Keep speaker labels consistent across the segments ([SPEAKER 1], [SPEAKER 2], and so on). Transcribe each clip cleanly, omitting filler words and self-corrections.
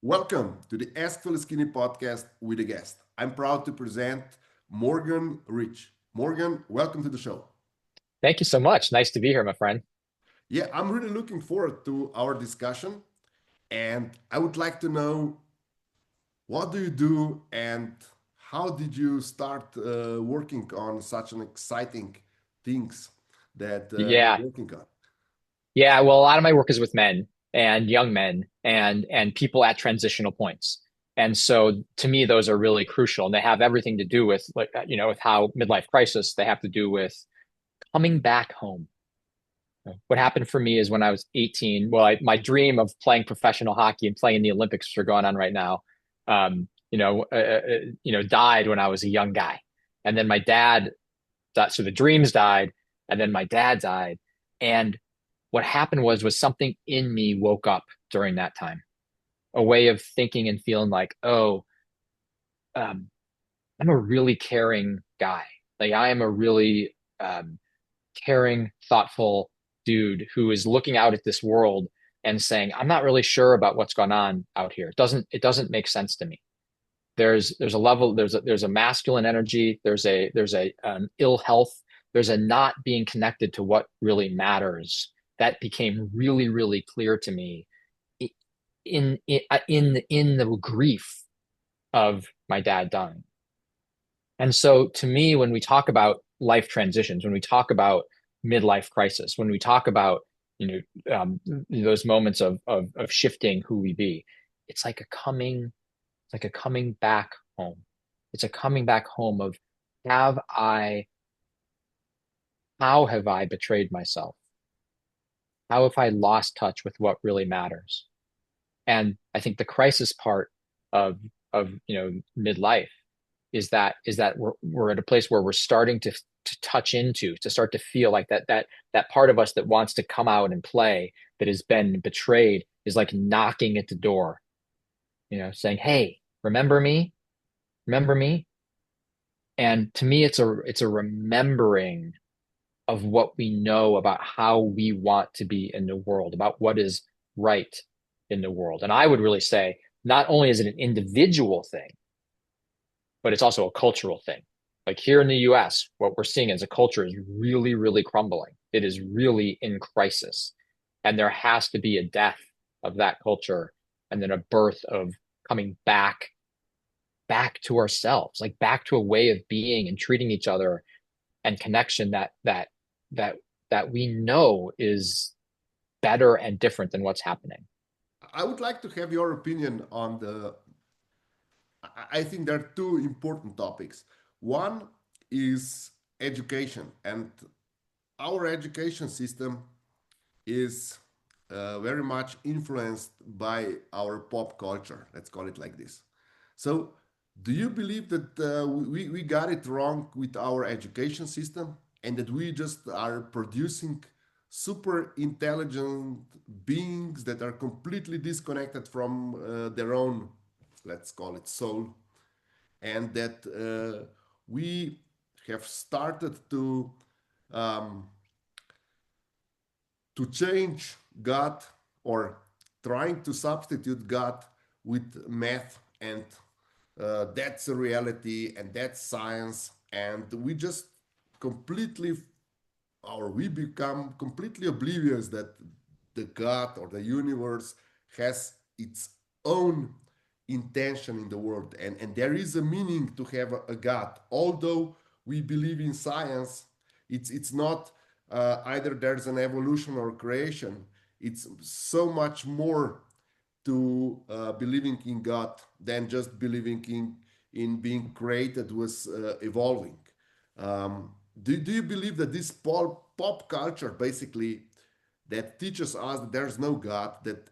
[SPEAKER 1] Welcome to the Ask Phil Skinny podcast with a guest. I'm proud to present Morgan Rich. Morgan, welcome to the show.
[SPEAKER 2] Thank you so much. Nice to be here, my friend.
[SPEAKER 1] Yeah, I'm really looking forward to our discussion, and I would like to know what do you do and how did you start working on such an exciting things that you're
[SPEAKER 2] Yeah.
[SPEAKER 1] working on?
[SPEAKER 2] Yeah. Well, a lot of my work is with men and young men and people at transitional points. And so to me, those are really crucial. And they have everything to do with with how midlife crisis, they have to do with coming back home. What happened for me is when I was 18, my dream of playing professional hockey and playing in the Olympics, which are going on right now, died when I was a young guy. And then my dad, so the dreams died, and then my dad died. And what happened was something in me woke up during that time, a way of thinking and feeling like, oh, um, I'm a really caring guy. Like I am a really caring, thoughtful dude who is looking out at this world and saying, I'm not really sure about what's going on out here. It doesn't make sense to me. There's a level, there's a masculine energy, there's a ill health, there's a not being connected to what really matters. That became really, really clear to me in the grief of my dad dying. And so to me, when we talk about life transitions, when we talk about midlife crisis, when we talk about, those moments of shifting who we be, it's like a coming back home. It's a coming back home of have I, how have I betrayed myself? How have I lost touch with what really matters? And I think the crisis part of midlife is that we're at a place where we're starting to touch into, to start to feel like that part of us that wants to come out and play, that has been betrayed, is like knocking at the door, saying, "Hey, remember me? Remember me?" And to me, it's a remembering of what we know about how we want to be in the world, about what is right in the world. And I would really say, not only is it an individual thing, but it's also a cultural thing. Like here in the US, what we're seeing as a culture is really, really crumbling. It is really in crisis. And there has to be a death of that culture and then a birth of coming back to ourselves, like back to a way of being and treating each other and connection that that we know is better and different than what's happening.
[SPEAKER 1] I would like to have your opinion on the I think there are two important topics. One is education, and our education system is very much influenced by our pop culture. Let's call it like this. So, do you believe that we got it wrong with our education system and that we just are producing super intelligent beings that are completely disconnected from their own, let's call it soul, and that we have started um, to change God or trying to substitute God with math and that's a reality and that's science and we just completely or we become completely oblivious that the God or the universe has its own intention in the world and there is a meaning to have a God. Although we believe in science, it's not either there's an evolution or creation. It's so much more to believing in God than just believing in being created was evolving. Do you believe that this pop culture basically that teaches us that there's no God, that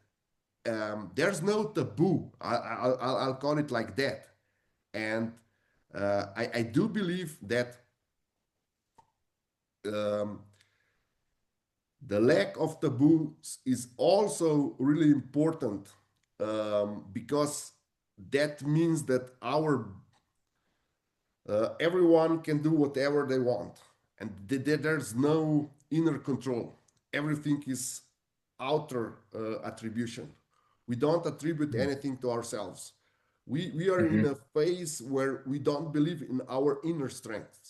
[SPEAKER 1] there's no taboo? I'll call it like that. And I do believe that um, the lack of taboos is also really important because that means that our everyone can do whatever they want and there's no inner control. Everything is outer attribution, We don't attribute
[SPEAKER 2] Mm.
[SPEAKER 1] anything to ourselves. We are in
[SPEAKER 2] Hmm.
[SPEAKER 1] a phase where we don't believe in our inner strengths.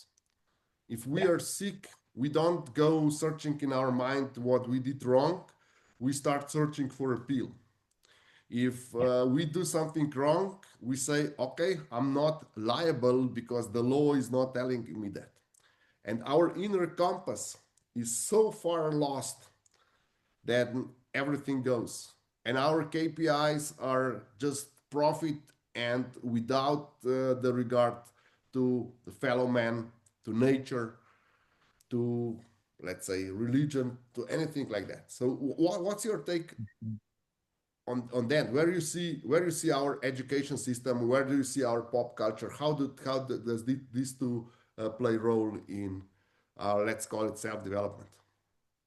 [SPEAKER 1] If we
[SPEAKER 2] Yeah.
[SPEAKER 1] are sick, we don't go searching in our mind what we did wrong. We start searching for a pill. If
[SPEAKER 2] Yeah.
[SPEAKER 1] we do something wrong, we say, okay, I'm not liable because the law is not telling me that. And our inner compass is so far lost that everything goes. And our KPIs are just profit and without the regard to the fellow man, to nature, to, let's say, religion, to anything like that. So what's your take
[SPEAKER 2] Mhm.
[SPEAKER 1] on that? Where you see our education system? Where do you see our pop culture? Does these two play role in let's call it self development?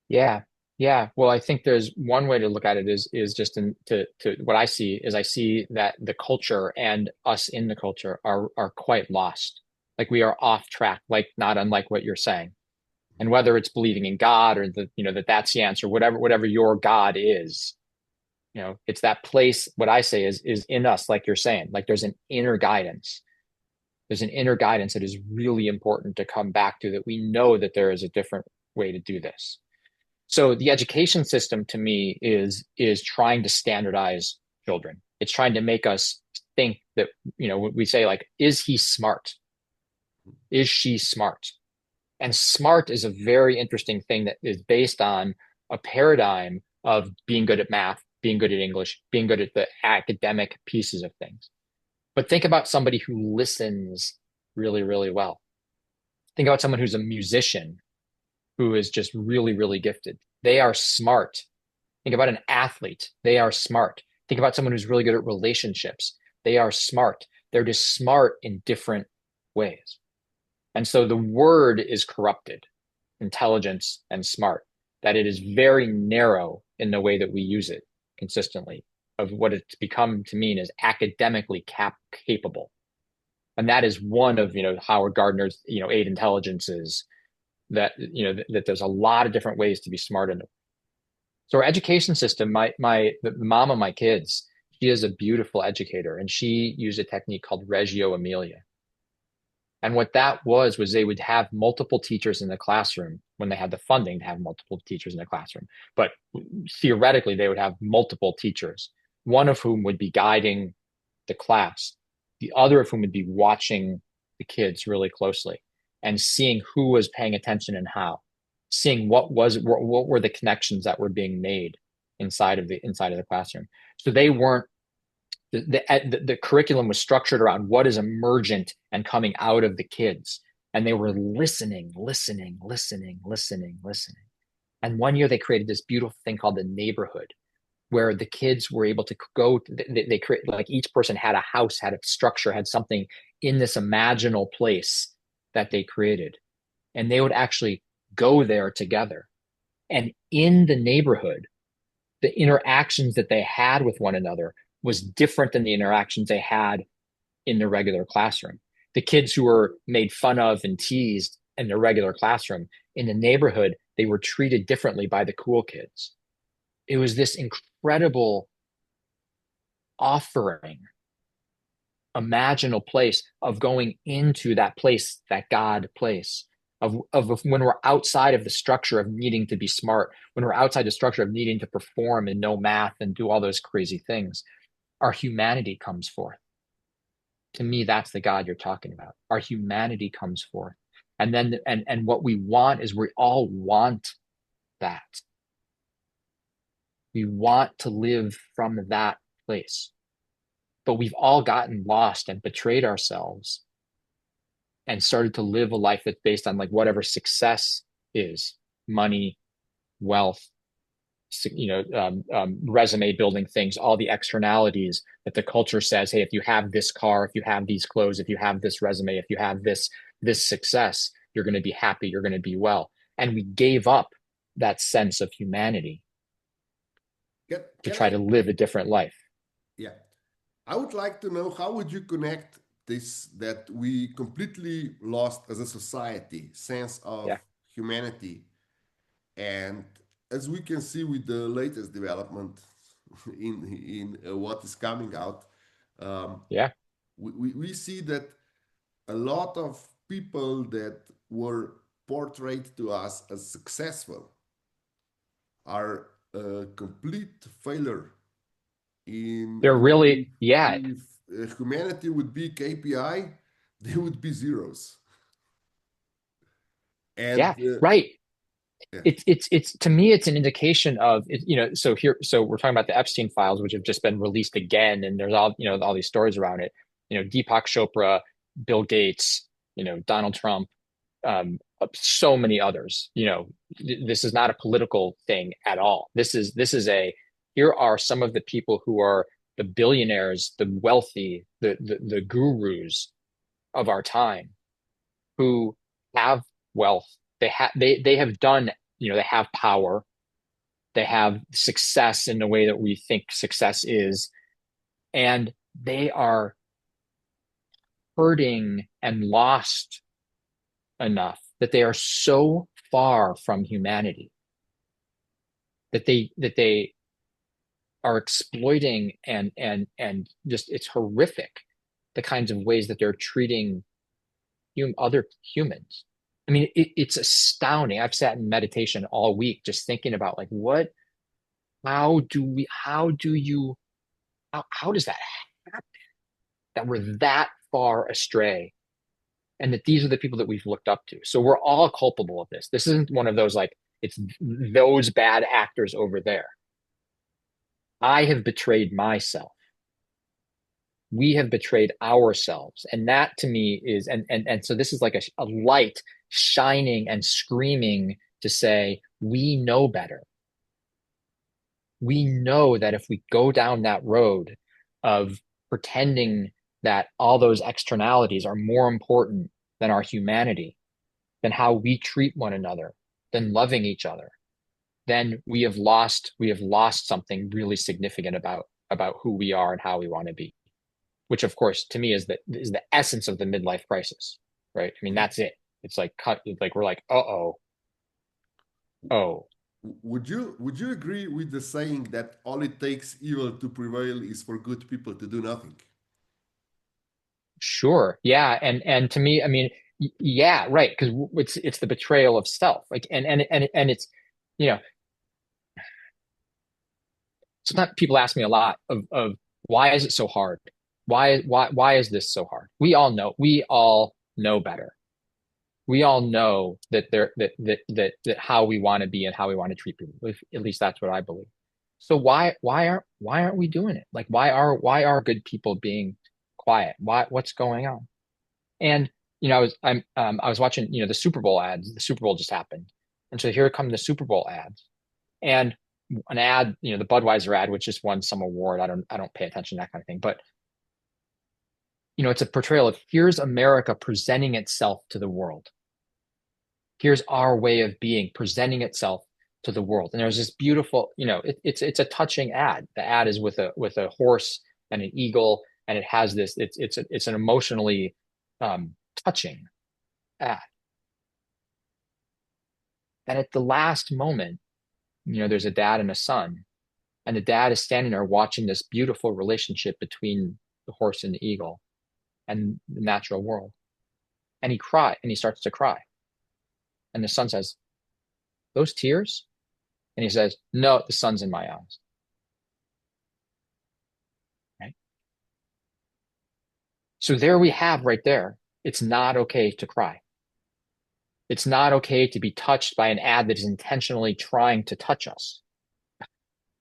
[SPEAKER 2] Yeah. Yeah. Well, I think there's one way to look at it is just to what I see is I see that the culture and us in the culture are quite lost. Like we are off track, like not unlike what you're saying. And whether it's believing in God or that that's the answer, whatever your God is, it's that place. What I say is in us, like you're saying, like there's an inner guidance. There's an inner guidance that is really important to come back to, that we know that there is a different way to do this. So the education system to me is trying to standardize children. It's trying to make us think that, we say like, is he smart? Is she smart? And smart is a very interesting thing that is based on a paradigm of being good at math, being good at English, being good at the academic pieces of things. But think about somebody who listens really, really well. Think about someone who's a musician who is just really, really gifted. They are smart. Think about an athlete. They are smart. Think about someone who's really good at relationships. They are smart. They're just smart in different ways. And so the word is corrupted, intelligence and smart, that it is very narrow in the way that we use it consistently, of what it's become to mean is academically capable. And that is one of, Howard Gardner's, 8 intelligences, that, that there's a lot of different ways to be smart in it. So our education system, the mom of my kids, she is a beautiful educator, and she used a technique called Reggio Emilia. And what that was they would have multiple teachers in the classroom when they had the funding to have multiple teachers in the classroom. But theoretically, they would have multiple teachers, one of whom would be guiding the class, the other of whom would be watching the kids really closely and seeing who was paying attention and how, seeing what were the connections that were being made inside of the classroom. So they weren't the curriculum was structured around what is emergent and coming out of the kids. And they were listening, listening, listening, listening, listening. And one year they created this beautiful thing called the neighborhood, where the kids were able to go, they create, like each person had a house, had a structure, had something in this imaginal place that they created. And they would actually go there together. And in the neighborhood, the interactions that they had with one another was different than the interactions they had in the regular classroom. The kids who were made fun of and teased in the regular classroom, in the neighborhood, they were treated differently by the cool kids. It was this incredible offering, imaginal place of going into that place, that God place, of when we're outside of the structure of needing to be smart, when we're outside the structure of needing to perform and know math and do all those crazy things, our humanity comes forth. To me, that's the God you're talking about. Our humanity comes forth. And then and what we want is, we all want that. We want to live from that place. But we've all gotten lost and betrayed ourselves and started to live a life that's based on like whatever success is: money, wealth, resume building things, all the externalities that the culture says, hey, if you have this car, if you have these clothes, if you have this resume, if you have this success, you're going to be happy, you're going to be well. And we gave up that sense of humanity
[SPEAKER 1] Can,
[SPEAKER 2] to
[SPEAKER 1] can
[SPEAKER 2] try
[SPEAKER 1] I?
[SPEAKER 2] to live a different life.
[SPEAKER 1] Yeah, I would like to know how would you connect this that we completely lost as a society sense of
[SPEAKER 2] Yeah.
[SPEAKER 1] humanity, and as we can see with the latest development, in what is coming out, um,
[SPEAKER 2] Yeah.
[SPEAKER 1] we see that a lot of people that were portrayed to us as successful are a complete failure in
[SPEAKER 2] They're really,
[SPEAKER 1] really,
[SPEAKER 2] yeah,
[SPEAKER 1] if humanity would be KPI, they would be zeros. And
[SPEAKER 2] yeah, right.
[SPEAKER 1] yeah,
[SPEAKER 2] It's to me, it's an indication of so here, so we're talking about the Epstein files, which have just been released again, and there's all, all these stories around it. Deepak Chopra, Bill Gates, Donald Trump, so many others. This is not a political thing at all. This is here are some of the people who are the billionaires, the wealthy, the gurus of our time who have wealth. They have done, they have power, they have success in the way that we think success is, and they are hurting and lost enough that they are so far from humanity that they are exploiting and just it's horrific the kinds of ways that they're treating other humans. I mean, it's astounding. I've sat in meditation all week just thinking about like what, how do you, how does that happen? That we're that far astray and that these are the people that we've looked up to. So we're all culpable of this. This isn't one of those like, it's those bad actors over there. I have betrayed myself. We have betrayed ourselves. And that to me is, and so this is like a light shining and screaming to say, we know better. We know that if we go down that road of pretending that all those externalities are more important than our humanity, than how we treat one another, than loving each other, then we have lost something really significant about who we are and how we want to be, which of course to me is the essence of the midlife crisis, right? I mean, that's it. It's like cut, like we're like, uh-oh, oh,
[SPEAKER 1] would you agree with the saying that all it takes evil to prevail is for good people to do nothing?
[SPEAKER 2] sure, yeah, and to me, I mean, yeah, right, because it's the betrayal of self, like, and it's, you know, sometimes people ask me a lot of why is it so hard? Why is this so hard? We all know better. We all know that that how we want to be and how we want to treat people. At least that's what I believe. So why aren't we doing it? Like why are good people being quiet? What's going on? And I was watching the Super Bowl ads. The Super Bowl just happened, and so here come the Super Bowl ads, and an ad, the Budweiser ad, which just won some award. I don't pay attention to that kind of thing, but it's a portrayal of here's America presenting itself to the world. Here's our way of being presenting itself to the world. And there's this beautiful, it's a touching ad. The ad is with a horse and an eagle, and it has this. It's an emotionally touching ad. And at the last moment, there's a dad and a son, and the dad is standing there watching this beautiful relationship between the horse and the eagle and the natural world. And he starts to cry. And the son says, "Those tears?" And he says, "No, the sun's in my eyes." Right? So there we have right there. It's not okay to cry. It's not okay to be touched by an ad that is intentionally trying to touch us.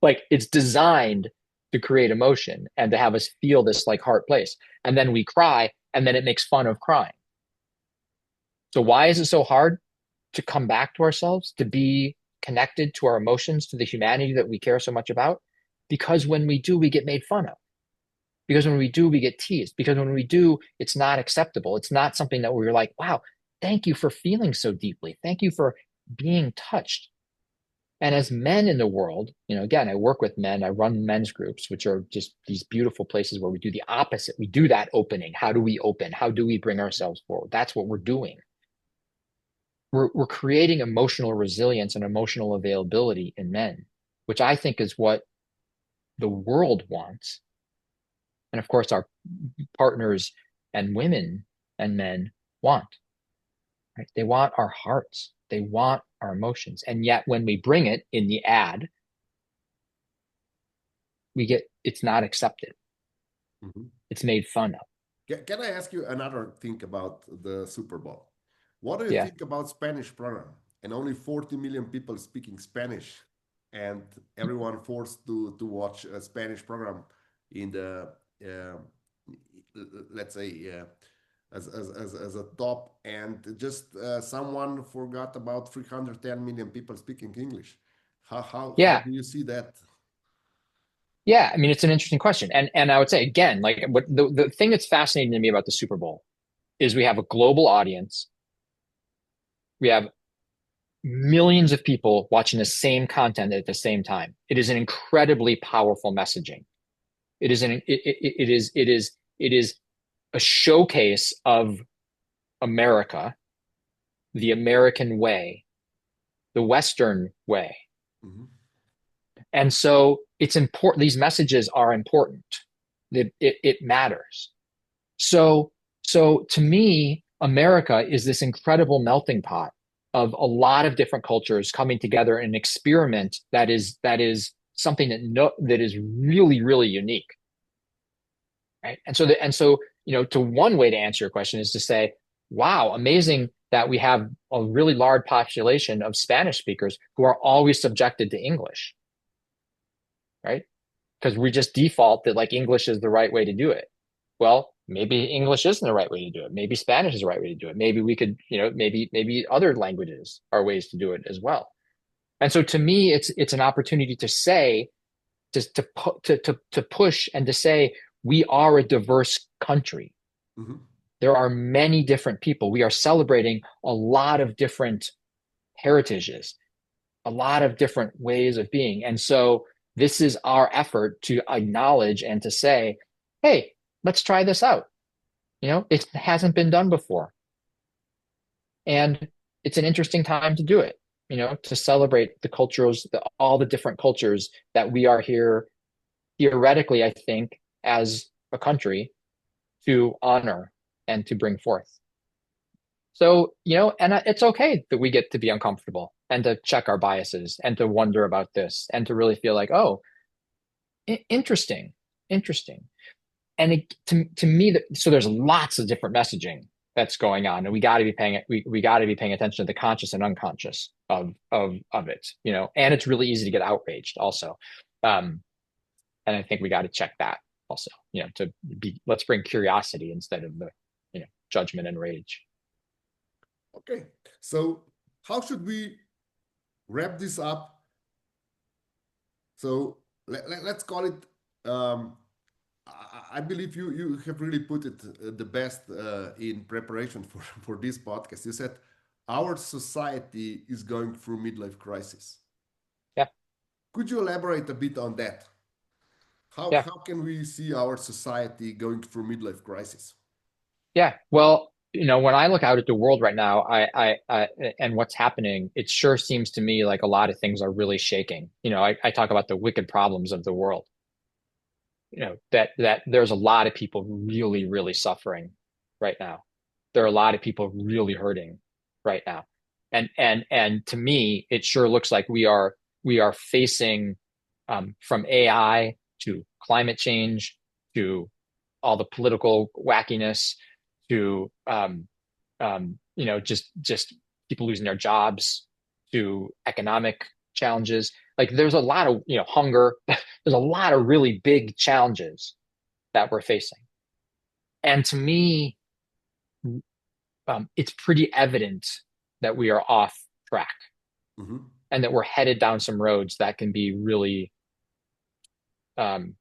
[SPEAKER 2] Like it's designed to create emotion and to have us feel this like heart place. And then we cry, and then it makes fun of crying. So why is it so hard to come back to ourselves, to be connected to our emotions, to the humanity that we care so much about? Because when we do, we get made fun of. Because when we do, we get teased. Because when we do, it's not acceptable. It's not something that we're like, wow, thank you for feeling so deeply. Thank you for being touched. And as men in the world, again, I work with men, I run men's groups, which are just these beautiful places where we do the opposite. We do that opening. How do we open? How do we bring ourselves forward? That's what we're doing. We're creating emotional resilience and emotional availability in men, which I think is what the world wants, and of course our partners and women and men want, right? They want our hearts. They want our emotions. And yet when we bring it in the ad, it's not accepted.
[SPEAKER 1] Mhm.
[SPEAKER 2] It's made fun of.
[SPEAKER 1] Can I ask you another thing about the Super Bowl? What do you
[SPEAKER 2] Yeah.
[SPEAKER 1] think about Spanish program and only 40 million people speaking Spanish and everyone forced to watch a Spanish program in the uh, let's say as a top and just someone forgot about 310 million people speaking English. How
[SPEAKER 2] Yeah.
[SPEAKER 1] do you see that?
[SPEAKER 2] Yeah. I mean, it's an interesting question. And I would say again, like what the thing that's fascinating to me about the Super Bowl is we have a global audience. We have millions of people watching the same content at the same time. It is an incredibly powerful messaging. It is a showcase of America, the American way, the Western way.
[SPEAKER 1] Mhm.
[SPEAKER 2] And so it's important. These messages are important. It matters. So, so to me, America is this incredible melting pot of a lot of different cultures coming together in an experiment that is something that is really, really unique, right? And so to one way to answer your question is to say, wow, amazing that we have a really large population of Spanish speakers who are always subjected to English, right? Because we just default that like English is the right way to do it. Well, maybe English isn't the right way to do it. Maybe Spanish is the right way to do it. Maybe we could, maybe other languages are ways to do it as well. And so to me, it's an opportunity to say, to push and to say we are a diverse country.
[SPEAKER 1] Mhm.
[SPEAKER 2] There are many different people. We are celebrating a lot of different heritages, a lot of different ways of being. And so this is our effort to acknowledge and to say, hey, let's try this out. It hasn't been done before. And it's an interesting time to do it, to celebrate all the different cultures that we are here theoretically, I think, as a country to honor and to bring forth. So, and it's okay that we get to be uncomfortable and to check our biases and to wonder about this and to really feel like, oh, interesting, interesting. And to me, so there's lots of different messaging that's going on, and we got to be paying attention to the conscious and unconscious of it, and it's really easy to get outraged also. And I think we got to check that also, let's bring curiosity instead of the, judgment and rage.
[SPEAKER 1] Okay, so how should we wrap this up? So let's call it. Um, I believe you have really put it the best in preparation for for this podcast. You said our society is going through midlife crisis.
[SPEAKER 2] Yeah.
[SPEAKER 1] Could you elaborate a bit on that?
[SPEAKER 2] Yeah.
[SPEAKER 1] How can we see our society going through midlife crisis?
[SPEAKER 2] Yeah. Well, when I look out at the world right now, and what's happening, it sure seems to me like a lot of things are really shaking. I talk about the wicked problems of the world, that there's a lot of people really, really suffering right now. There are a lot of people really hurting right now. And to me, it sure looks like we are facing, from AI to climate change to all the political wackiness to just people losing their jobs to economic challenges. Like there's a lot of hunger. There's a lot of really big challenges that we're facing. And to me, it's pretty evident that we are off track
[SPEAKER 1] Mhm.
[SPEAKER 2] and that we're headed down some roads that can be really um,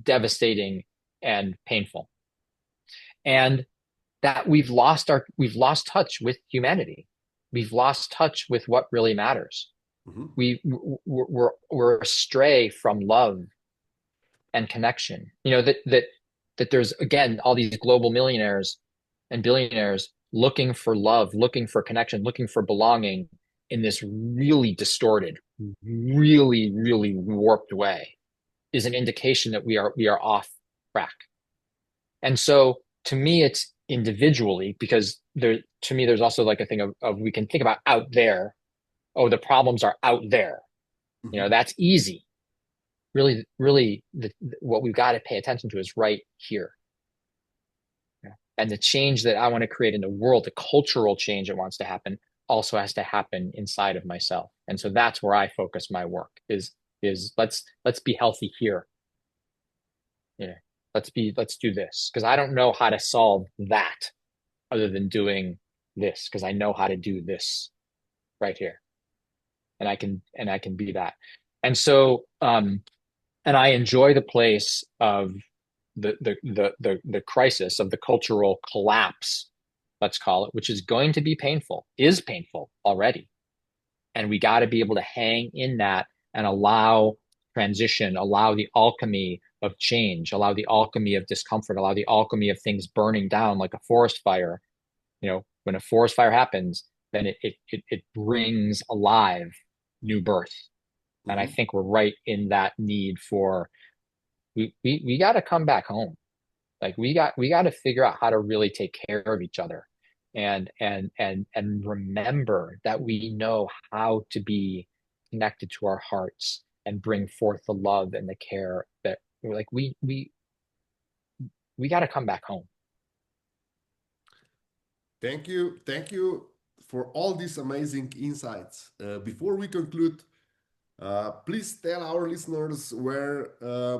[SPEAKER 2] devastating and painful. And that we've lost touch with humanity. We've lost touch with what really matters.
[SPEAKER 1] Mhm.
[SPEAKER 2] We're astray from love and connection. That there's again all these global millionaires and billionaires looking for love, looking for connection, looking for belonging in this really distorted, really, really warped way. is an indication that we are off track. And so to me, it's individually because there to me there's also like a thing of we can think about out there. Oh, the problems are out there.
[SPEAKER 1] Mhm.
[SPEAKER 2] That's easy. Really, what we've got to pay attention to is right here. And the change that I want to create in the world, the cultural change that wants to happen, also has to happen inside of myself. And so that's where I focus my work is let's be healthy here. Yeah. Let's do this. Because I don't know how to solve that other than doing this, because I know how to do this right here. And I can be that. And so and I enjoy the place of the crisis of the cultural collapse, let's call it, which is going to be painful, is painful already. And we got to be able to hang in that and allow transition, allow the alchemy of change, allow the alchemy of discomfort, allow the alchemy of things burning down like a forest fire. When a forest fire happens, then it brings alive new birth. And I
[SPEAKER 1] Mhm.
[SPEAKER 2] think we're right in that need for we got to come back home. Like we got to figure out how to really take care of each other and remember that we know how to be connected to our hearts and bring forth the love and the care that like we got to come back home.
[SPEAKER 1] Thank you for all these amazing insights. Before we conclude, please tell our listeners where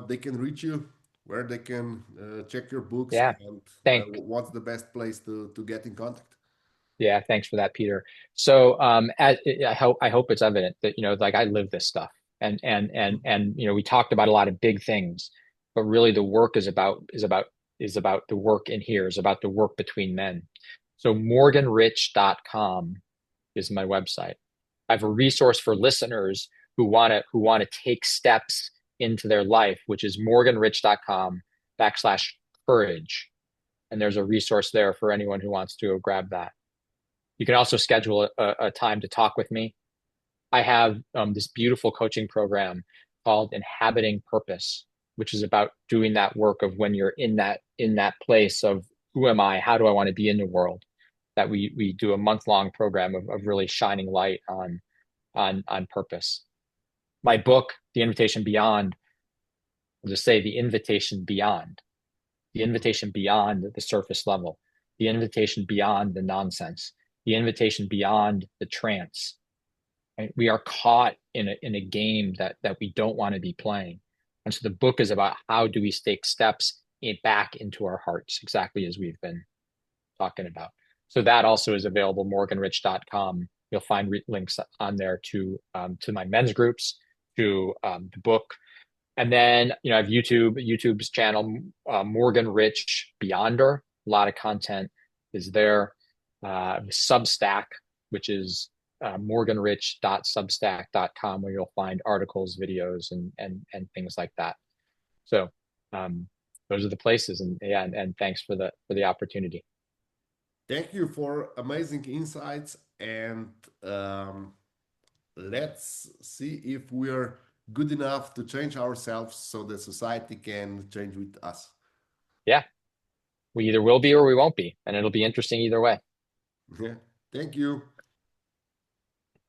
[SPEAKER 1] they can reach you, where they can check your books,
[SPEAKER 2] Yeah.
[SPEAKER 1] and
[SPEAKER 2] Thank
[SPEAKER 1] what's the best place to get in contact.
[SPEAKER 2] Yeah, thanks for that, Peter. So, I hope it's evident that like I live this stuff, and we talked about a lot of big things, but really the work is about the work in here, is about the work between men. So, morganrich.com is my website. I have a resource for listeners who want to take steps into their life, which is morganrich.com/courage, and there's a resource there for anyone who wants to grab that. You can also schedule a time to talk with me. I have this beautiful coaching program called Inhabiting Purpose, which is about doing that work of when you're in that place of who am I? How do I want to be in the world? That we do a month-long program of really shining light on purpose. My book, The Invitation Beyond, I'll just say the invitation beyond the surface level, the invitation beyond the nonsense, the invitation beyond the trance. Right? We are caught in a game that we don't want to be playing. And so the book is about how do we take steps back into our hearts, exactly as we've been talking about. So that also is available, morganrich.com. You'll find links on there to my men's groups, to the book, and then, I have YouTube's channel, Morgan Rich Beyonder. A lot of content is there. Substack, which is morganrich.substack.com, where you'll find articles, videos, and things like that. So those are the places. And yeah, and thanks for the opportunity.
[SPEAKER 1] Thank you for amazing insights, and let's see if we're good enough to change ourselves so the society can change with us.
[SPEAKER 2] Yeah, we either will be or we won't be, and it'll be interesting either way.
[SPEAKER 1] Yeah. Thank you.